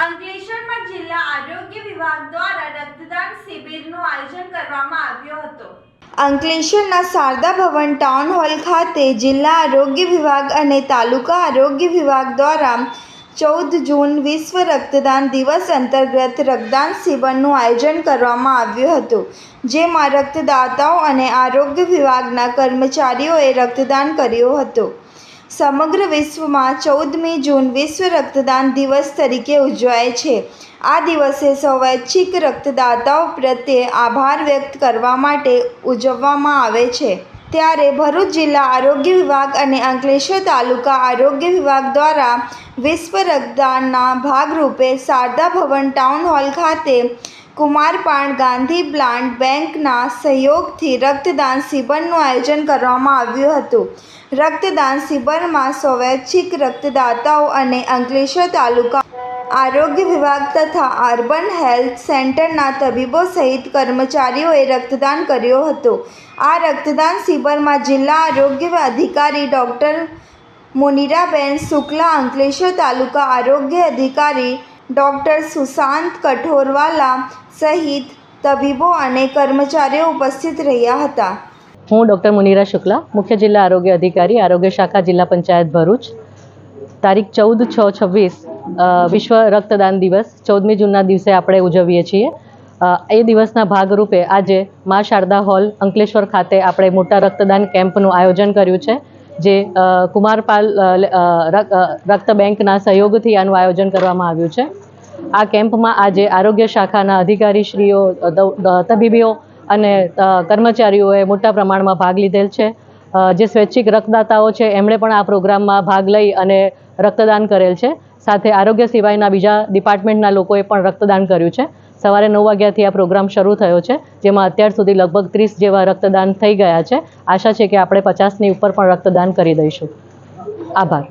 અંકલેશ્વરમાં જિલ્લા આરોગ્ય વિભાગ દ્વારા રક્તદાન શિબિરનું આયોજન કરવામાં આવ્યું હતું। અંકલેશ્વરના શારદા ભવન ટાઉન હોલ ખાતે જિલ્લા આરોગ્ય વિભાગ અને તાલુકા આરોગ્ય વિભાગ દ્વારા 14 જૂન વિશ્વ રક્તદાન દિવસ અંતર્ગત રક્તદાન શિબિરનું આયોજન કરવામાં આવ્યું હતું, જેમાં રક્તદાતાઓ અને આરોગ્ય વિભાગના કર્મચારીઓએ રક્તદાન કર્યું હતું। સમગ્ર વિશ્વમાં 14મી જૂન વિશ્વ રક્તદાન દિવસ તરીકે ઉજવાય છે। આ દિવસે સ્વૈચ્છિક રક્તદાતાઓ પ્રત્યે આભાર વ્યક્ત કરવા માટે ઉજવવામાં આવે છે। ત્યારે ભરૂચ જિલ્લા આરોગ્ય વિભાગ અને અંકલેશ્વર તાલુકા આરોગ્ય વિભાગ દ્વારા વિશ્વ રક્તદાનના ભાગરૂપે શારદા ભવન ટાઉન હોલ ખાતે કુમારપાળ ગાંધી બ્લડ બેંકના સહયોગથી રક્તદાન શિબિરનું આયોજન કરવામાં આવ્યું હતું। રક્તદાન શિબિરમાં સ્વૈચ્છિક રક્તદાતાઓ અને અંકલેશ્વર તાલુકા આરોગ્ય વિભાગ તથા અર્બન હેલ્થ સેન્ટરના તબીબો સહિત કર્મચારીઓએ રક્તદાન કર્યું હતું। આ રક્તદાન શિબિરમાં જિલ્લા આરોગ્ય અધિકારી ડૉક્ટર મુનિરાબેન શુક્લા, અંકલેશ્વર તાલુકા આરોગ્ય અધિકારી ડૉક્ટર સુશાંત કઠોરવાલા સહિત તબીબો અને કર્મચારીઓ ઉપસ્થિત રહ્યા હતા। હું ડૉક્ટર મુનિરા શુક્લા, મુખ્ય જિલ્લા આરોગ્ય અધિકારી, આરોગ્ય શાખા, જિલ્લા પંચાયત ભરૂચ। તારીખ 14/6/26 વિશ્વ રક્તદાન દિવસ 14મી જૂનના દિવસે આપણે ઉજવીએ છીએ। એ દિવસના ભાગરૂપે આજે મા શારદા હોલ અંકલેશ્વર ખાતે આપણે મોટા રક્તદાન કેમ્પનું આયોજન કર્યું છે, જે કુમારપાલ રક્ત બેંકના સહયોગથી આનું આયોજન કરવામાં આવ્યું છે। આ કેમ્પમાં આજે આરોગ્ય શાખાના અધિકારીશ્રીઓ, તબીબીઓ અને કર્મચારીઓએ મોટા પ્રમાણમાં ભાગ લીધેલ છે। જે સ્વૈચ્છિક રક્તદાતાઓ છે એમણે પણ આ પ્રોગ્રામમાં ભાગ લઈ અને રક્તદાન કરેલ છે। સાથે આરોગ્ય સિવાયના બીજા ડિપાર્ટમેન્ટના લોકોએ પણ રક્તદાન કર્યું છે। સવારે 9 વાગ્યાથી આ પ્રોગ્રામ શરૂ થયો છે, જેમાં અત્યાર સુધી લગભગ 30 જેવા રક્તદાન થઈ ગયા છે। આશા છે કે આપણે 50ની ઉપર પણ રક્તદાન કરી દઈશું। આભાર।